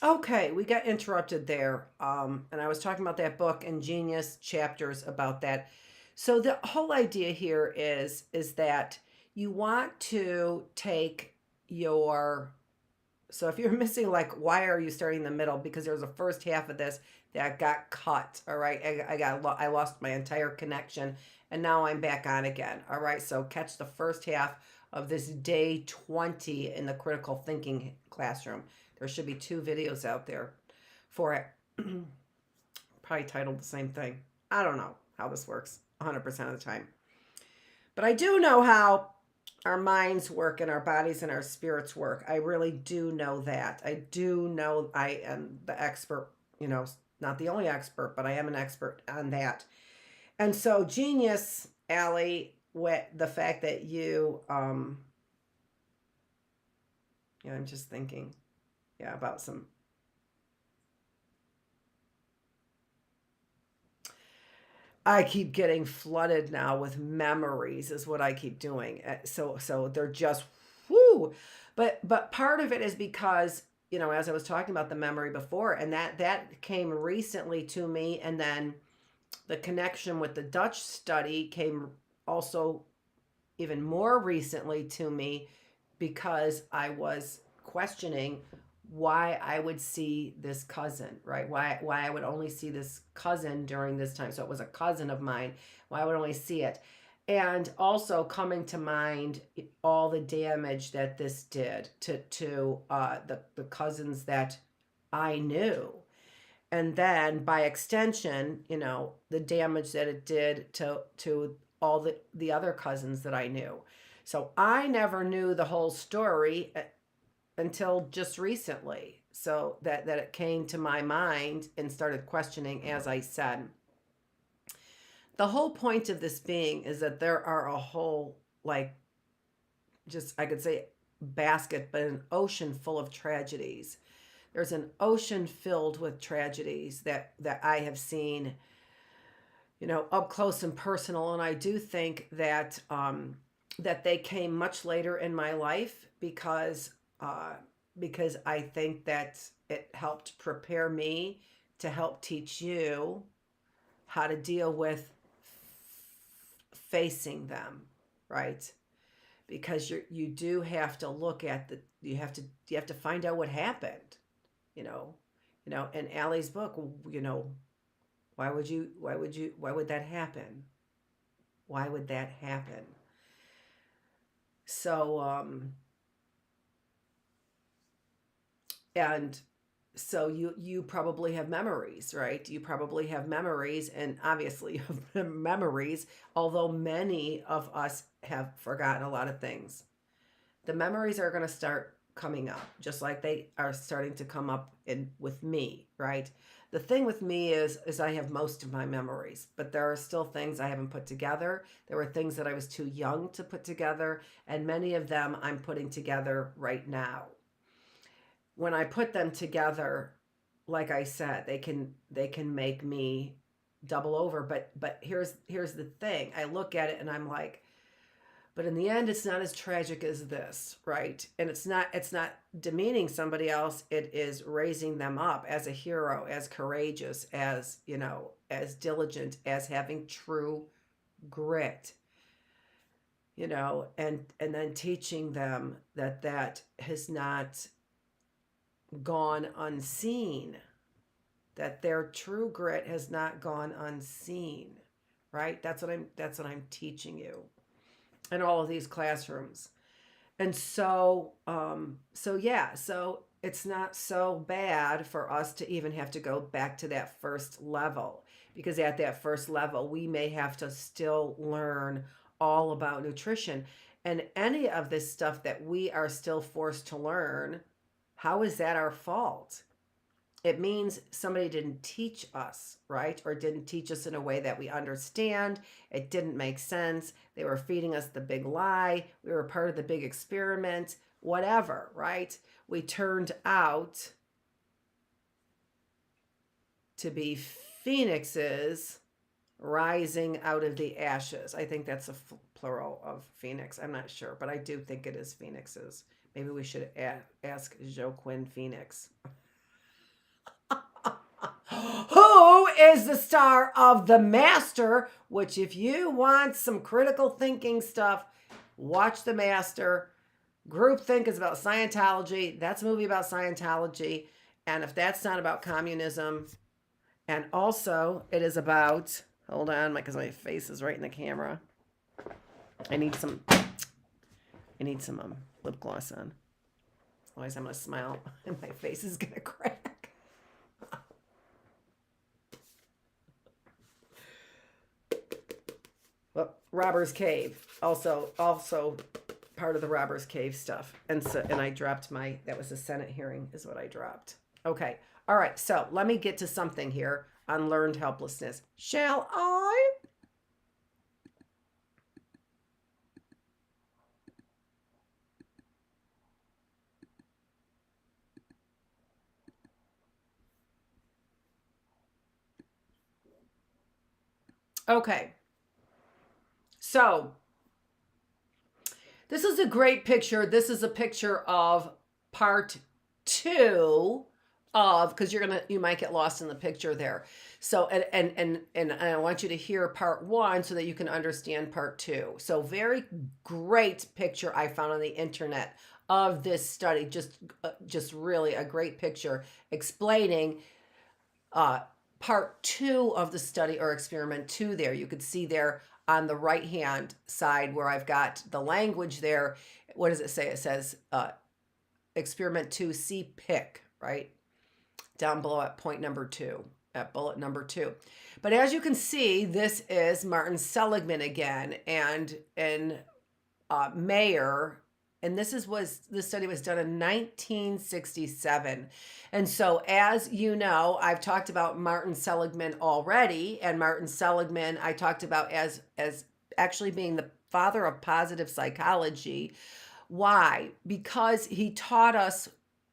Okay, we got interrupted there. And I was talking about that book and Genius chapters about that. So the whole idea here is that you want to take your so if you're missing, like, why are you starting in the middle? Because there was a first half of this that got cut. All right, I lost my entire connection, and now I'm back on again. All right, so catch the first half of this day 20 in the critical thinking classroom. There should be two videos out there for it. Probably titled the same thing. I don't know how this works 100% of the time, but I do know how our minds work and our bodies and our spirits work. I really do know that. I do know I am the expert, you know, not the only expert, but I am an expert on that. And so genius, Allie, with the fact that yeah, I'm just thinking, yeah, about some. I keep getting flooded now with memories, is what I keep doing. So they're just whoo. But part of it is because, as I was talking about the memory before, and that came recently to me, and then the connection with the Dutch study came also even more recently to me because I was questioning why I would see this cousin, right? Why I would only see this cousin during this time. So it was a cousin of mine. Why I would only see it. And also coming to mind all the damage that this did to the cousins that I knew. And then by extension, the damage that it did to all the other cousins that I knew. So I never knew the whole story until just recently. So that it came to my mind and started questioning, as I said. The whole point of this being is that there are a whole, like, just, I could say basket, but an ocean full of tragedies. There's an ocean filled with tragedies that I have seen, up close and personal. And I do think that they came much later in my life because I think that it helped prepare me to help teach you how to deal with facing them, right? Because you do have to look at you have to find out what happened, you know, in Allie's book, why would that happen? Why would that happen? So and so you probably have memories, right? You probably have memories, and obviously you have memories, although many of us have forgotten a lot of things. The memories are going to start coming up, just like they are starting to come up in with me, right? The thing with me is I have most of my memories, but there are still things I haven't put together. There were things that I was too young to put together, and many of them I'm putting together right now. When I put them together, like I said, they can make me double over. But here's the thing. I look at it and I'm like, but in the end, it's not as tragic as this, right? And it's not demeaning somebody else. It is raising them up as a hero, as courageous, as diligent, as having true grit, and then teaching them that has not gone unseen, that their true grit has not gone unseen, right? That's what I'm teaching you in all of these classrooms. And so yeah, so it's not so bad for us to even have to go back to that first level, because at that first level we may have to still learn all about nutrition. And any of this stuff that we are still forced to learn, how is that our fault? It means somebody didn't teach us, right? Or didn't teach us in a way that we understand. It didn't make sense. They were feeding us the big lie. We were part of the big experiment, whatever, right? We turned out to be phoenixes rising out of the ashes. I think that's a plural of phoenix. I'm not sure, but I do think it is phoenixes. Maybe we should ask Joaquin Phoenix. is the star of The Master, which if you want some critical thinking stuff, watch The Master. Groupthink is about Scientology. That's a movie about Scientology. And if that's not about communism, and also it is about, hold on, because my face is right in the camera. I need some lip gloss on. Otherwise I'm going to smile and my face is going to crack. Well, Robber's Cave. Also part of the Robber's Cave stuff. And I dropped that was a Senate hearing is what I dropped. Okay. All right. So let me get to something here on learned helplessness. Shall I? Okay. So this is a great picture. This is a picture of part 2 of, because you might get lost in the picture there. So and I want you to hear part 1 so that you can understand part 2. So very great picture I found on the internet of this study. Just really a great picture explaining part 2 of the study or experiment 2 there. You could see there on the right hand side where I've got the language there. What does it say? It says experiment 2, see pick, right? Down below at point number 2, at bullet number 2. But as you can see, this is Martin Seligman again and Mayer. And this study was done in 1967. And so as you know, I've talked about Martin Seligman already. And Martin Seligman, I talked about as actually being the father of positive psychology. Why? Because he taught us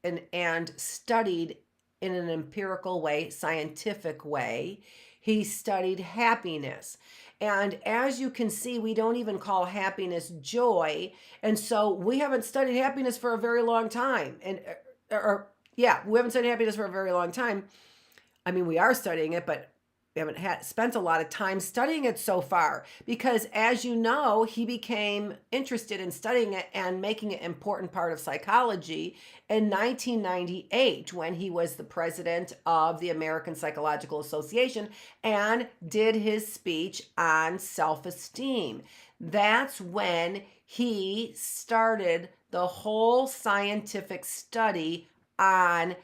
and studied in an empirical way, scientific way. He studied happiness. And as you can see, we don't even call happiness joy. And so we haven't studied happiness for a very long time. We haven't studied happiness for a very long time. I mean, we are studying it, but we haven't spent a lot of time studying it so far because, as you know, he became interested in studying it and making it an important part of psychology in 1998 when he was the president of the American Psychological Association and did his speech on self-esteem. That's when he started the whole scientific study on,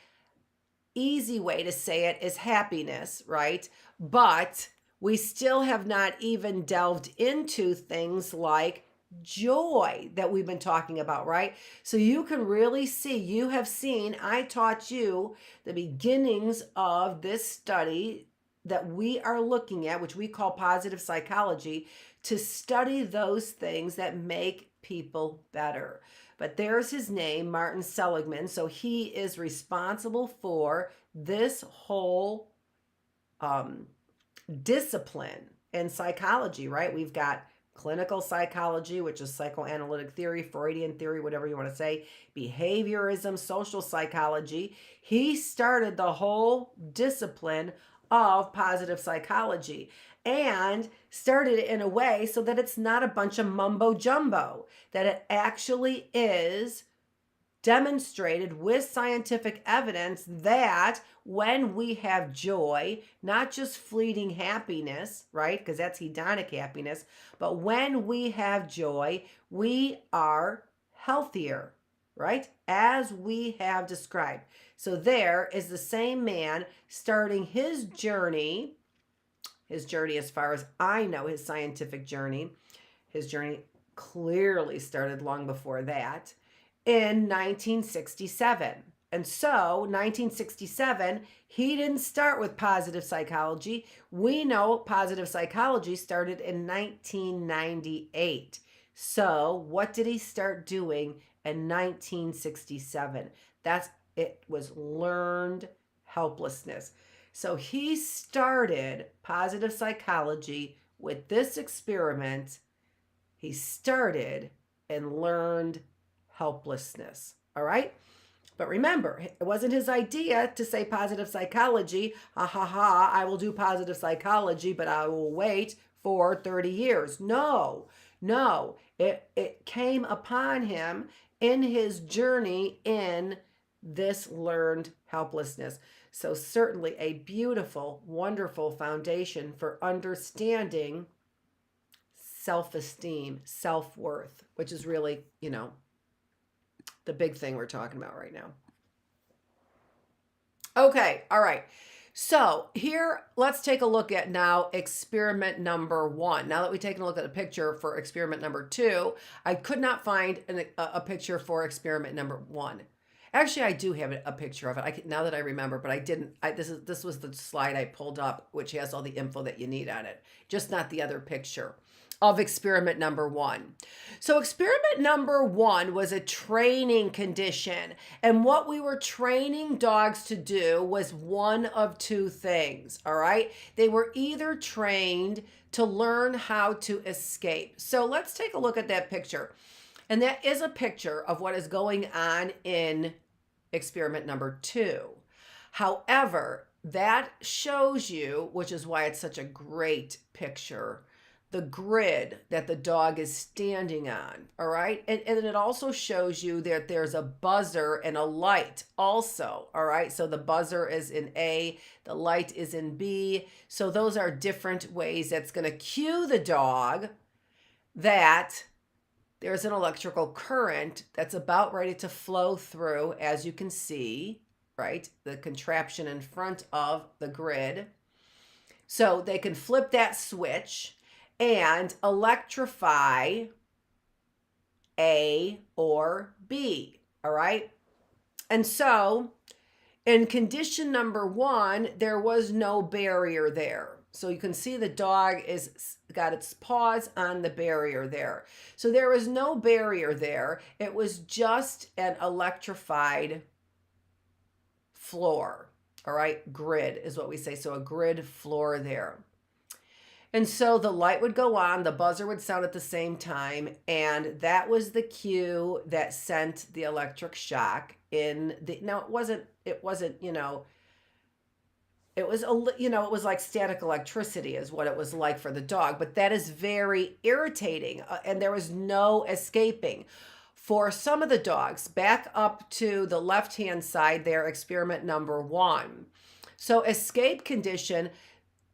easy way to say it is happiness, right? But we still have not even delved into things like joy that we've been talking about, right? So you can really see, you have seen, I taught you the beginnings of this study that we are looking at, which we call positive psychology, to study those things that make people better. But there's his name, Martin Seligman. So he is responsible for this whole discipline in psychology, right? We've got clinical psychology, which is psychoanalytic theory, Freudian theory, whatever you want to say, behaviorism, social psychology. He started the whole discipline of positive psychology and started it in a way so that it's not a bunch of mumbo jumbo, that it actually is demonstrated with scientific evidence that when we have joy, not just fleeting happiness, right? Because that's hedonic happiness, but when we have joy, we are healthier, right? As we have described. So there is the same man starting his journey as far as I know, his scientific journey. His journey clearly started long before that in 1967. And so 1967, he didn't start with positive psychology. We know positive psychology started in 1998. So what did he start doing in 1967? It was learned helplessness. So he started positive psychology with this experiment. He started and learned helplessness. All right. But remember, it wasn't his idea to say positive psychology. Ha ha ha, I will do positive psychology, but I will wait for 30 years. No, no. It came upon him in his journey in this learned helplessness. So certainly a beautiful, wonderful foundation for understanding self-esteem, self-worth, which is really, the big thing we're talking about right now. Okay, all right. So here, let's take a look at now experiment number 1. Now that we've taken a look at a picture for experiment number 2, I could not find a picture for experiment number 1. Actually, I do have a picture of it. Now that I remember, but I didn't. This was the slide I pulled up, which has all the info that you need on it, just not the other picture of experiment number 1. So experiment number 1 was a training condition. And what we were training dogs to do was one of two things, all right? They were either trained to learn how to escape. So let's take a look at that picture. And that is a picture of what is going on in experiment number 2. However, that shows you, which is why it's such a great picture, the grid that the dog is standing on, all right? And it also shows you that there's a buzzer and a light also, all right? So the buzzer is in A, the light is in B. So those are different ways that's going to cue the dog that there's an electrical current that's about ready to flow through, as you can see, right? The contraption in front of the grid. So they can flip that switch and electrify A or B, all right? And so in condition number 1, there was no barrier there. So you can see the dog is got its paws on the barrier there. So there was no barrier there. It was just an electrified floor, all right? Grid is what we say. So a grid floor there. And so the light would go on, the buzzer would sound at the same time, and that was the cue that sent the electric shock in the, now it wasn't, it was like static electricity is what it was like for the dog, but that is very irritating, and there was no escaping. For some of the dogs, back up to the left-hand side there, experiment number 1. So escape condition,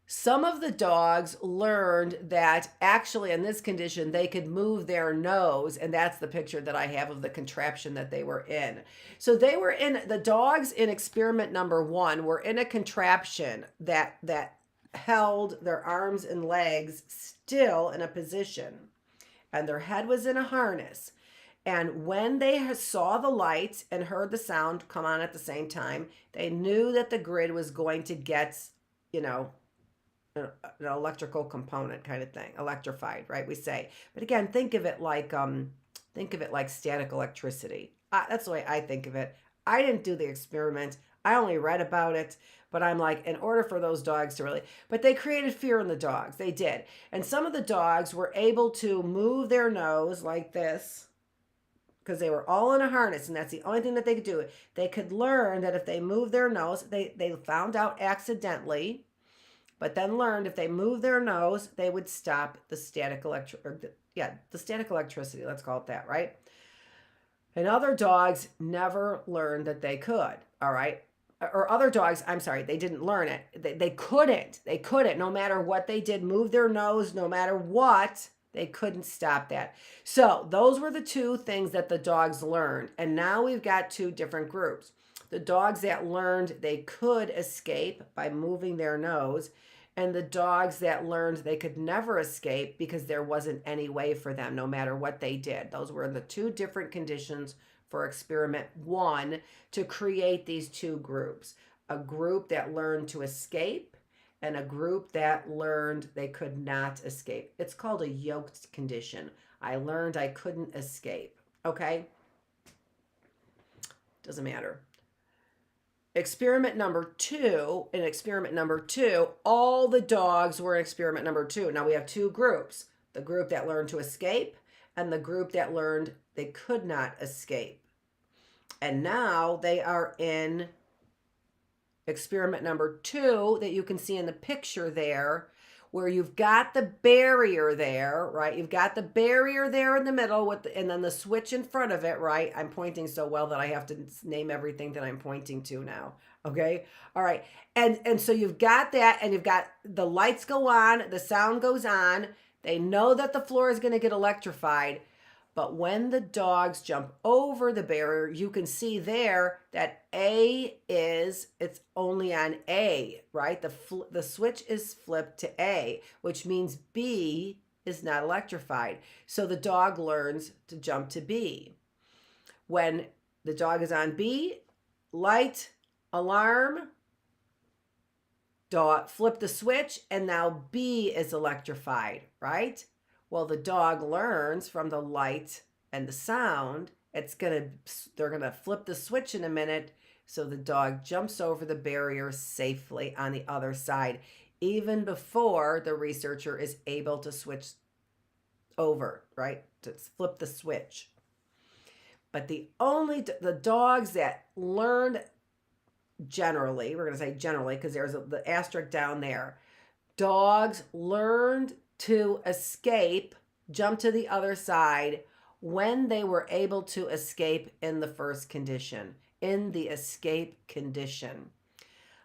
some of the dogs learned that actually in this condition, they could move their nose. And that's the picture that I have of the contraption that they were in. So they were in, the dogs in experiment number 1 were in a contraption that held their arms and legs still in a position. And their head was in a harness. And when they saw the lights and heard the sound come on at the same time, they knew that the grid was going to get, an electrical component kind of thing, electrified, right? We say, but again, think of it like static electricity. That's the way I think of it. I didn't do the experiment. I only read about it, but I'm like, in order for those dogs to really, but they created fear in the dogs. They did. And some of the dogs were able to move their nose like this because they were all in a harness, and that's the only thing that they could do. They could learn that if they moved their nose, they found out accidentally, but then learned if they moved their nose, they would stop the static the static electricity, let's call it that, right? And other dogs never learned that they could, all right? Or other dogs, I'm sorry, they didn't learn it. They couldn't, no matter what they did, move their nose, no matter what, they couldn't stop that. So those were the two things that the dogs learned. And now we've got two different groups. The dogs that learned they could escape by moving their nose, and the dogs that learned they could never escape because there wasn't any way for them, no matter what they did. Those were the two different conditions for experiment 1 to create these two groups. A group that learned to escape and a group that learned they could not escape. It's called a yoked condition. I learned I couldn't escape, okay? Doesn't matter. Experiment number 2, in experiment number 2, all the dogs were in experiment number 2. Now we have two groups, the group that learned to escape and the group that learned they could not escape. And now they are in experiment number 2 that you can see in the picture there, where you've got the barrier there, right? You've got the barrier there in the middle with and then the switch in front of it, right? I'm pointing so well that I have to name everything that I'm pointing to now. Okay? All right. And so you've got that, and you've got the lights go on, the sound goes on. They know that the floor is going to get electrified. But when the dogs jump over the barrier, you can see there that it's only on A, right? The switch is flipped to A, which means B is not electrified. So the dog learns to jump to B. When the dog is on B, light, alarm, dog, flip the switch, and now B is electrified, right? Well, the dog learns from the light and the sound. They're gonna flip the switch in a minute, so the dog jumps over the barrier safely on the other side, even before the researcher is able to switch over, right? To flip the switch. But the dogs that learned generally, we're gonna say generally because there's the asterisk down there, dogs learned to escape, jump to the other side when they were able to escape in the first condition, in the escape condition.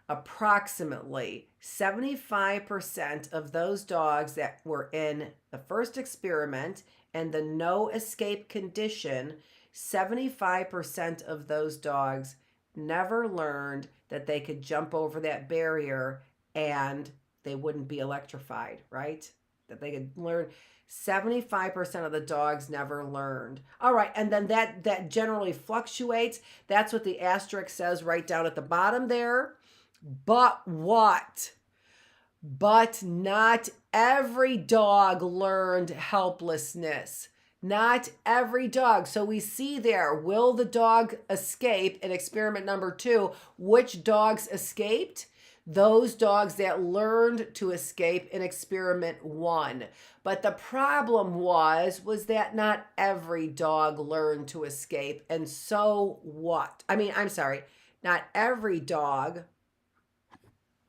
Approximately 75% of those dogs that were in the first experiment and the no escape condition, 75% of those dogs never learned that they could jump over that barrier and they wouldn't be electrified, right? That they could learn. 75% of the dogs never learned. All right, and then that generally fluctuates. That's what the asterisk says right down at the bottom there. But what? But not every dog learned helplessness. Not every dog. So we see there, will the dog escape in experiment number 2? Which dogs escaped? Those dogs that learned to escape in experiment 1. But the problem was that not every dog learned to escape. And so what? Not every dog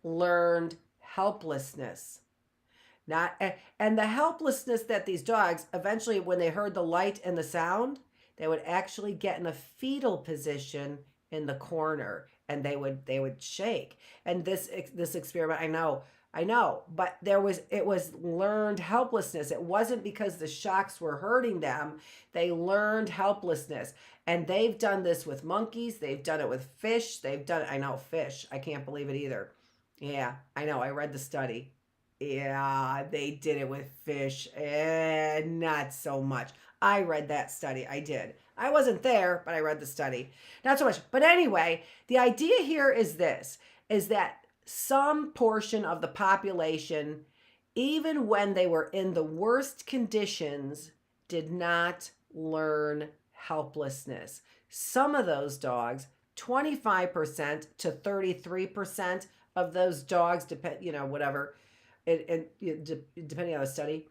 learned helplessness. And the helplessness that these dogs eventually, when they heard the light and the sound, they would actually get in a fetal position in the corner, and they would shake. And this experiment, I know, but it was learned helplessness. It wasn't because the shocks were hurting them. They learned helplessness. And they've done this with monkeys. They've done it with fish. Fish. I can't believe it either. Yeah, I know. I read the study. Yeah, they did it with fish. Not so much. I read that study. I did. I wasn't there, but I read the study. Not so much. But anyway, the idea here is that some portion of the population, even when they were in the worst conditions, did not learn helplessness. Some of those dogs, 25% to 33% of those dogs, depending on the study,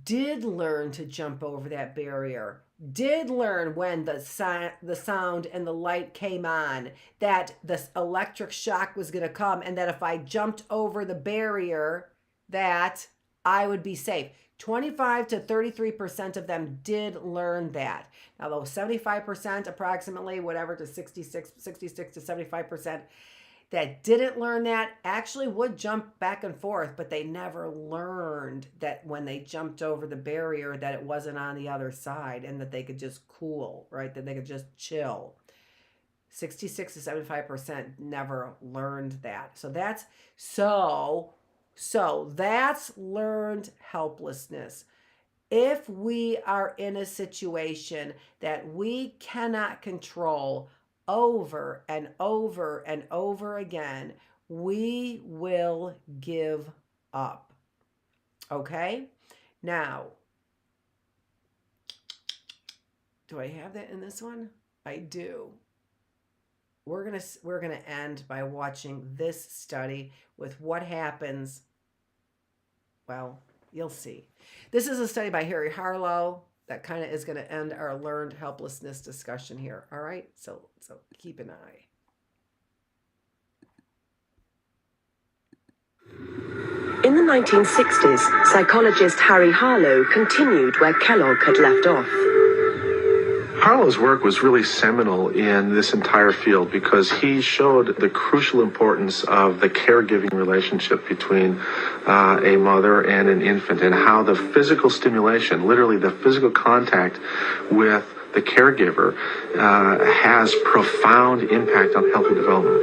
did learn to jump over that barrier, did learn when the sound and the light came on that the electric shock was going to come, and that if I jumped over the barrier that I would be safe. 25 to 33% of them did learn that. Now, those 75% approximately, whatever, to 66 to 75%, that didn't learn that actually would jump back and forth, but they never learned that when they jumped over the barrier that it wasn't on the other side, and that they could just cool, right? That they could just chill. 66 to 75% never learned that. So that's learned helplessness. If we are in a situation that we cannot control over and over and over again, we will give up. Okay? Now, do I have that in this one? I do. We're gonna end by watching this study with what happens. Well, you'll see. This is a study by Harry Harlow. that kind of is going to end our learned helplessness discussion here. All right. So keep an eye. In the 1960s, psychologist Harry Harlow continued where Kellogg had left off. Harlow's work was really seminal in this entire field because he showed the crucial importance of the caregiving relationship between a mother and an infant, and how the physical stimulation, literally the physical contact with the caregiver, has profound impact on healthy development.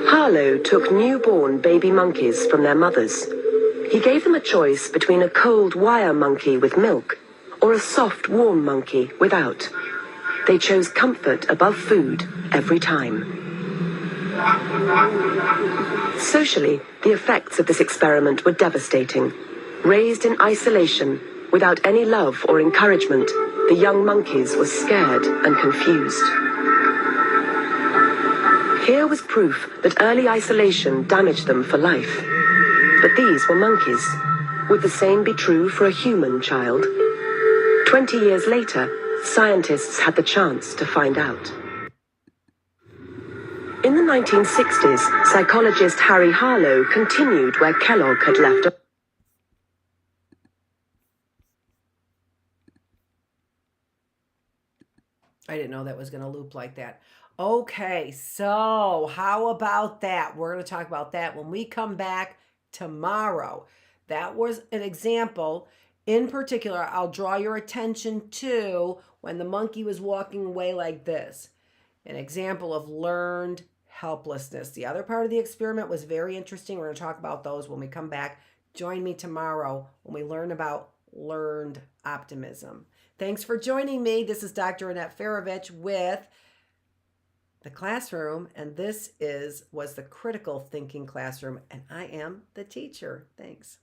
Harlow took newborn baby monkeys from their mothers. He gave them a choice between a cold wire monkey with milk or a soft, warm monkey without. They chose comfort above food every time. Socially, the effects of this experiment were devastating. Raised in isolation, without any love or encouragement, the young monkeys were scared and confused. Here was proof that early isolation damaged them for life. But these were monkeys. Would the same be true for a human child? 20 years later, scientists had the chance to find out. In the 1960s, psychologist Harry Harlow continued where Kellogg had left off. I didn't know that was going to loop like that. Okay, so how about that? We're going to talk about that when we come back tomorrow. That was an example. In particular, I'll draw your attention to when the monkey was walking away like this. An example of learned helplessness. The other part of the experiment was very interesting. We're going to talk about those when we come back. Join me tomorrow when we learn about learned optimism. Thanks for joining me. This is Dr. Annette Feravich with The Classroom, and this was the Critical Thinking Classroom, and I am the teacher. Thanks.